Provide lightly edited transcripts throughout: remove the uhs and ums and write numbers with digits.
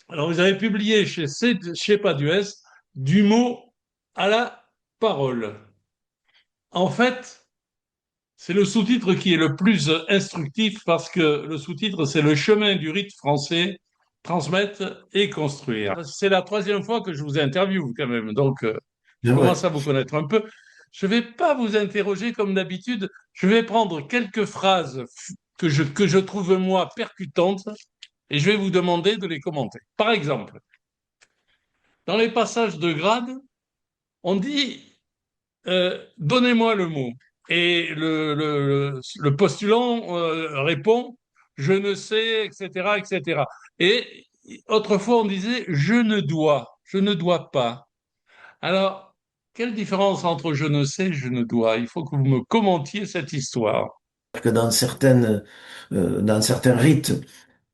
Alors, vous avez publié chez Paduès Du mot à la parole. En fait, c'est le sous-titre qui est le plus instructif parce que le sous-titre, c'est le chemin du rite français, transmettre et construire. C'est la troisième fois que je vous interviewe quand même, donc C'est je vrai. commence à vous connaître un peu. Je ne vais pas vous interroger comme d'habitude, je vais prendre quelques phrases que je trouve moi percutantes et je vais vous demander de les commenter. Par exemple, dans les passages de grade, on dit donnez-moi le mot. Et le postulant répond je ne sais, etc., etc. Et autrefois, on disait je ne dois pas. Alors, quelle différence entre je ne sais et je ne dois? Il faut que vous me commentiez cette histoire. Que dans certains rites,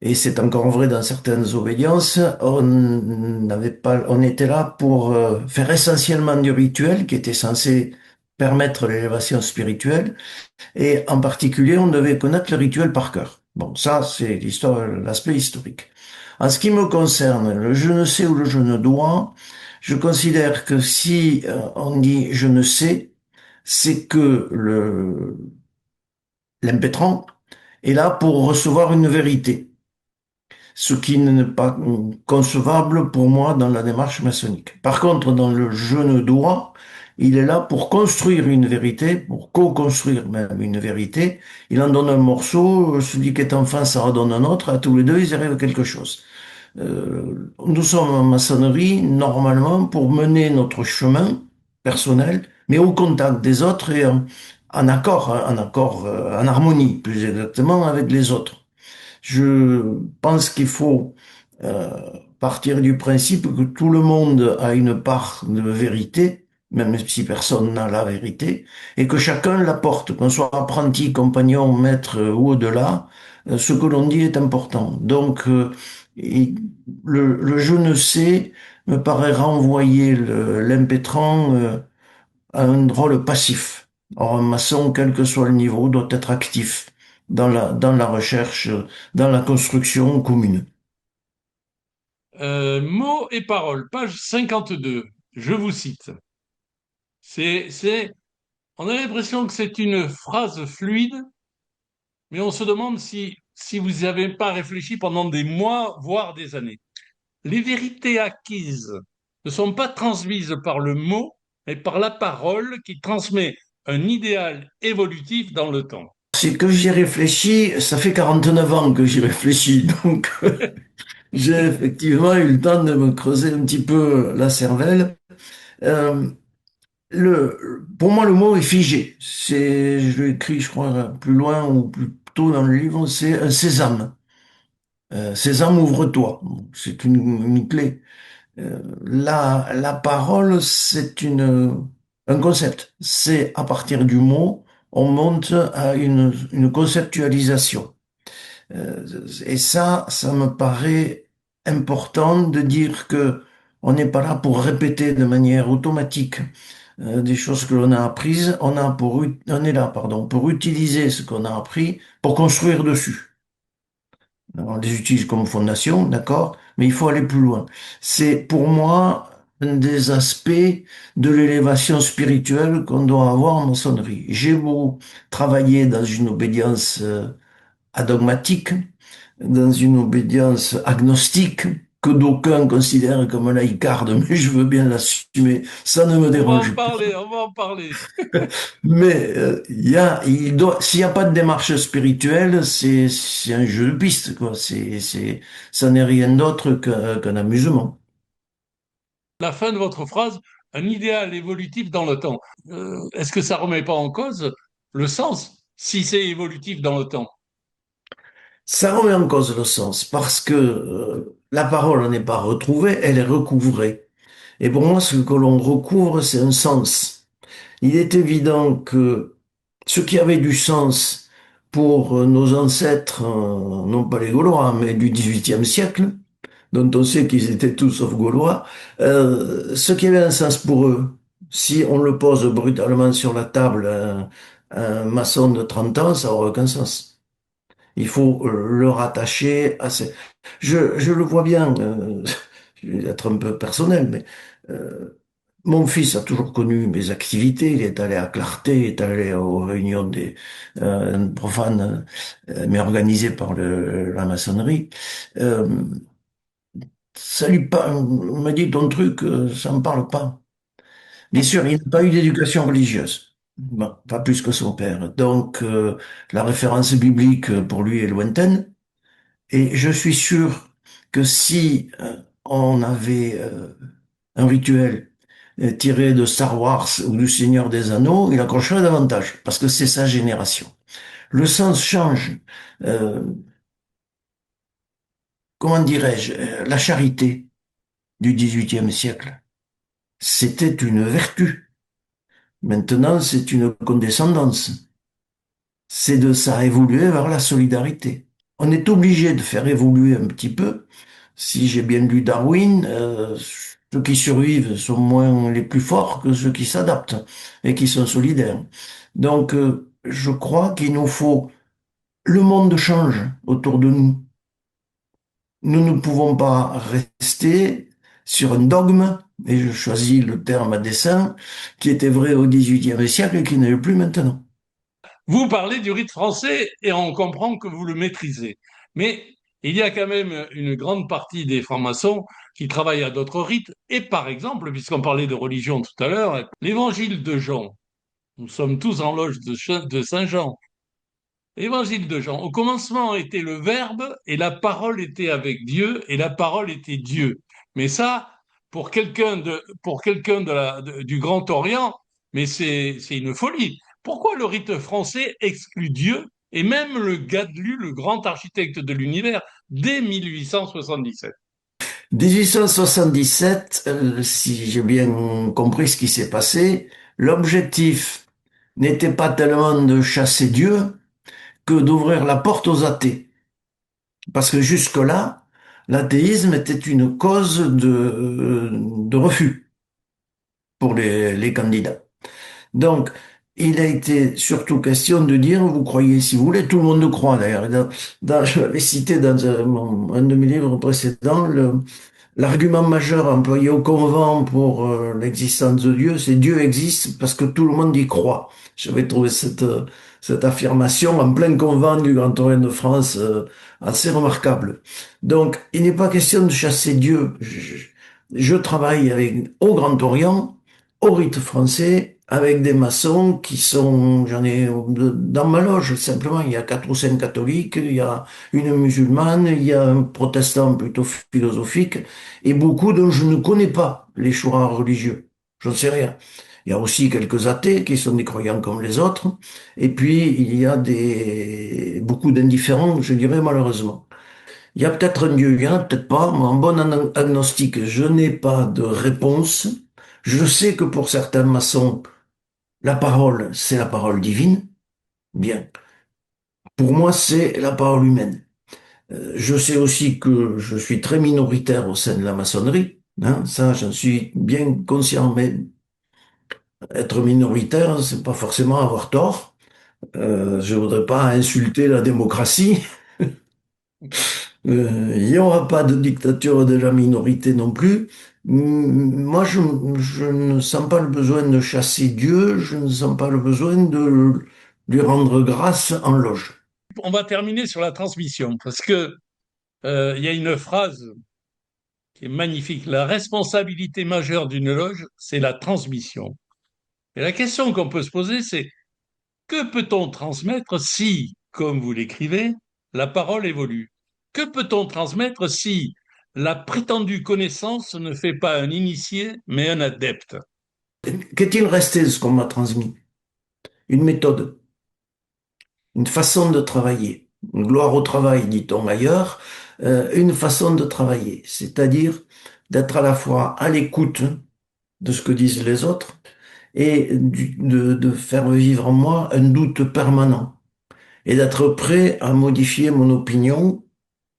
et c'est encore vrai dans certaines obédiences, on était là pour faire essentiellement du rituel qui était censé permettre l'élévation spirituelle, et en particulier, on devait connaître le rituel par cœur. Bon, ça, c'est l'histoire, l'aspect historique. En ce qui me concerne, le je ne sais ou le je ne dois, je considère que si on dit je ne sais, c'est que l'impétrant est là pour recevoir une vérité, ce qui n'est pas concevable pour moi dans la démarche maçonnique. Par contre, dans le je ne dois, il est là pour construire une vérité, pour co-construire même une vérité. Il en donne un morceau, celui qui est en face en redonne un autre, à tous les deux, ils arrivent à quelque chose. Nous sommes en maçonnerie, normalement, pour mener notre chemin personnel, mais au contact des autres et en accord, hein, en harmonie, plus exactement, avec les autres. Je pense qu'il faut euh, partir du principe que tout le monde a une part de vérité, même si personne n'a la vérité, et que chacun l'apporte, qu'on soit apprenti, compagnon, maître ou au-delà, ce que l'on dit est important. Donc, et le je ne sais me paraît renvoyer l'impétrant à un rôle passif. Or, un maçon, quel que soit le niveau, doit être actif dans la recherche, dans la construction commune. Mots et paroles, page 52. Je vous cite. On a l'impression que c'est une phrase fluide, mais on se demande si vous n'y avez pas réfléchi pendant des mois, voire des années. Les vérités acquises ne sont pas transmises par le mot, mais par la parole qui transmet un idéal évolutif dans le temps. C'est que j'y réfléchis, ça fait 49 ans que j'y réfléchis, donc j'ai effectivement eu le temps de me creuser un petit peu la cervelle. Euh, pour moi, le mot est figé. Je l'ai écrit, je crois, plus loin ou plus tôt dans le livre, c'est un sésame. Sésame, ouvre-toi. Bon, c'est une clé. La parole, un concept. C'est à partir du mot, on monte à une conceptualisation. Et ça me paraît important de dire que on n'est pas là pour répéter de manière automatique des choses que l'on a apprises. On est là, pardon, pour utiliser ce qu'on a appris pour construire dessus. On les utilise comme fondation, d'accord, mais il faut aller plus loin. C'est pour moi un des aspects de l'élévation spirituelle qu'on doit avoir en maçonnerie. J'ai beau travailler dans une obédience adogmatique, dans une obédience agnostique, que d'aucuns considèrent comme laïcarde, mais je veux bien l'assumer, ça ne me On va en dérange pas. parler, on va en parler. Mais s'il n'y a pas de démarche spirituelle, c'est un jeu de piste, quoi. Ça n'est rien d'autre qu'un amusement. La fin de votre phrase, un idéal évolutif dans le temps. Est-ce que ça remet pas en cause le sens si c'est évolutif dans le temps? Ça remet en cause le sens parce que la parole n'est pas retrouvée, elle est recouvrée. Et pour moi, ce que l'on recouvre, c'est un sens. Il est évident que ce qui avait du sens pour nos ancêtres, non pas les Gaulois, mais du XVIIIe siècle, dont on sait qu'ils étaient tous sauf Gaulois, ce qui avait un sens pour eux, si on le pose brutalement sur la table, un maçon de 30 ans, ça n'aura aucun sens. Il faut le rattacher à ces... Je le vois bien, je vais être un peu personnel, mais mon fils a toujours connu mes activités. Il est allé à Clarté, il est allé aux réunions des profanes, mais organisées par la maçonnerie. Euh, Ça lui on m'a dit ton truc, ça me parle pas. Bien sûr, il n'a pas eu d'éducation religieuse. Bon, pas plus que son père. Donc, la référence biblique pour lui est lointaine. Et je suis sûr que si on avait un rituel tiré de Star Wars ou du Seigneur des Anneaux, il accrocherait davantage, parce que c'est sa génération. Le sens change. Euh, comment dirais-je? La charité du XVIIIe siècle, c'était une vertu. Maintenant, c'est une condescendance. C'est de ça évoluer vers la solidarité. On est obligé de faire évoluer un petit peu. Si j'ai bien lu Darwin, ceux qui survivent sont moins les plus forts que ceux qui s'adaptent et qui sont solidaires. Donc, je crois qu'il nous faut... Le monde change autour de nous. Nous ne pouvons pas rester sur un dogme, et je choisis le terme à dessein, qui était vrai au XVIIIe siècle et qui n'est plus maintenant. Vous parlez du rite français et on comprend que vous le maîtrisez. Mais il y a quand même une grande partie des francs-maçons qui travaillent à d'autres rites. Et par exemple, puisqu'on parlait de religion tout à l'heure, l'évangile de Jean. Nous sommes tous en loge de Saint Jean. Évangile de Jean. Au commencement était le Verbe et la parole était avec Dieu et la parole était Dieu. Mais ça, pour quelqu'un du Grand Orient, mais c'est une folie. Pourquoi le rite français exclut Dieu et même le Gadlu, le grand architecte de l'univers, dès 1877? 1877, si j'ai bien compris ce qui s'est passé, l'objectif n'était pas tellement de chasser Dieu que d'ouvrir la porte aux athées. Parce que jusque-là, l'athéisme était une cause de refus pour les candidats. Donc, il a été surtout question de dire, vous croyez si vous voulez, tout le monde croit d'ailleurs. Je l'avais cité dans un de mes livres précédents, l'argument majeur employé au Convent pour l'existence de Dieu, c'est Dieu existe parce que tout le monde y croit. J'avais trouvé cette affirmation en plein Convent du Grand Orient de France assez remarquable. Donc, il n'est pas question de chasser Dieu. Je travaille au Grand Orient, au rite français, avec des maçons qui sont, j'en ai dans ma loge simplement, il y a 4 ou 5 catholiques, il y a une musulmane, il y a un protestant plutôt philosophique, et beaucoup dont je ne connais pas les choix religieux. Je ne sais rien. Il y a aussi quelques athées qui sont des croyants comme les autres, et puis il y a beaucoup d'indifférents, je dirais malheureusement. Il y a peut-être un Dieu, il y en a peut-être pas. Moi, en bon agnostique, je n'ai pas de réponse. Je sais que pour certains maçons, la parole, c'est la parole divine. Bien. Pour moi, c'est la parole humaine. Je sais aussi que je suis très minoritaire au sein de la maçonnerie. Hein, ça, j'en suis bien conscient, mais être minoritaire, c'est pas forcément avoir tort. Je voudrais pas insulter la démocratie. Il n'y aura pas de dictature de la minorité non plus. Moi, je ne sens pas le besoin de chasser Dieu, je ne sens pas le besoin de lui rendre grâce en loge. On va terminer sur la transmission parce que il y a une phrase qui est magnifique. La responsabilité majeure d'une loge, c'est la transmission. Et la question qu'on peut se poser, c'est que peut-on transmettre si, comme vous l'écrivez, la parole évolue? Que peut-on transmettre si la prétendue connaissance ne fait pas un initié, mais un adepte? Qu'est-il resté de ce qu'on m'a transmis? Une méthode, une façon de travailler. Une gloire au travail, dit-on ailleurs, une façon de travailler, c'est-à-dire d'être à la fois à l'écoute de ce que disent les autres et de faire vivre en moi un doute permanent et d'être prêt à modifier mon opinion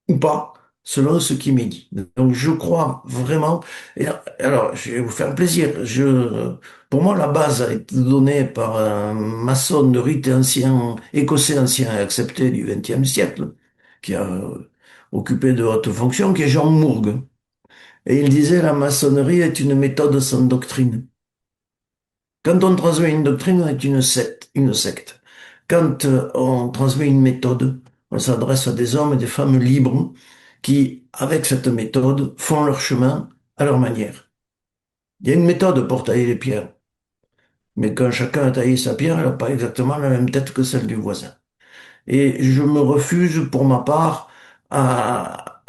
ou pas, selon ce qui m'est dit. Donc je crois vraiment, et alors je vais vous faire plaisir, pour moi la base a été donnée par un maçon de rite ancien, écossais ancien et accepté du XXe siècle, qui a occupé de hautes fonctions, qui est Jean Mourgue. Et il disait, la maçonnerie est une méthode sans doctrine. Quand on transmet une doctrine, on est une secte. Quand on transmet une méthode, on s'adresse à des hommes et des femmes libres qui, avec cette méthode, font leur chemin à leur manière. Il y a une méthode pour tailler les pierres, mais quand chacun a taillé sa pierre, elle n'a pas exactement la même tête que celle du voisin. Et je me refuse, pour ma part, à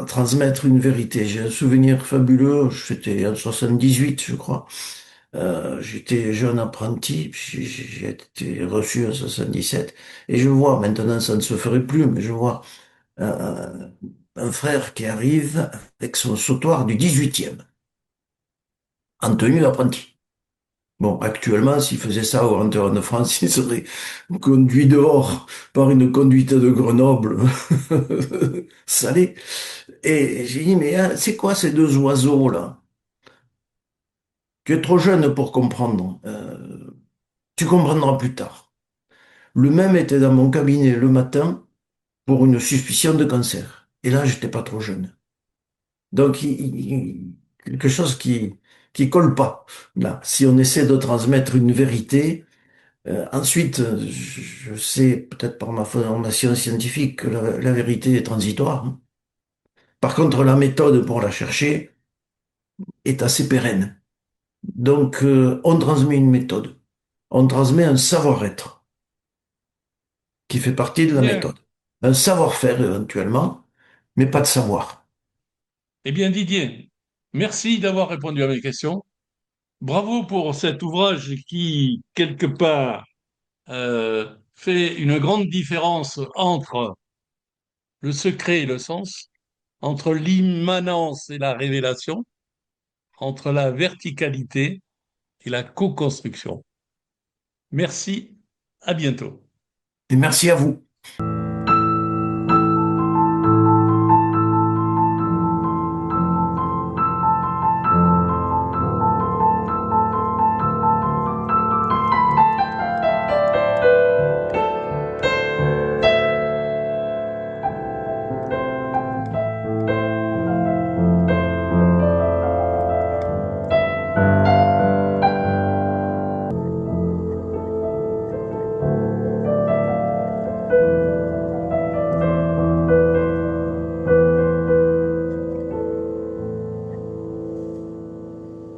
transmettre une vérité. J'ai un souvenir fabuleux, c'était en 78, je crois. J'étais jeune apprenti, j'ai été reçu en 77, et je vois, maintenant ça ne se ferait plus, mais je vois un frère qui arrive avec son sautoir du 18e, en tenue d'apprenti. Bon, actuellement, s'il faisait ça au Grand Théâtre de France, il serait conduit dehors par une conduite de Grenoble salée. Et j'ai dit, mais hein, c'est quoi ces deux oiseaux-là? Tu es trop jeune pour comprendre. Tu comprendras plus tard. Le même était dans mon cabinet le matin pour une suspicion de cancer. Et là, j'étais pas trop jeune. Donc, quelque chose qui colle pas. Là, si on essaie de transmettre une vérité, ensuite, je sais peut-être par ma formation scientifique que la vérité est transitoire, hein. Par contre, la méthode pour la chercher est assez pérenne. Donc, on transmet une méthode. On transmet un savoir-être qui fait partie de la Bien. méthode. Un savoir-faire éventuellement, mais pas de savoir. Eh bien, Didier, merci d'avoir répondu à mes questions. Bravo pour cet ouvrage qui, quelque part, fait une grande différence entre le secret et le sens, entre l'immanence et la révélation, entre la verticalité et la co-construction. Merci, à bientôt. Et merci à vous.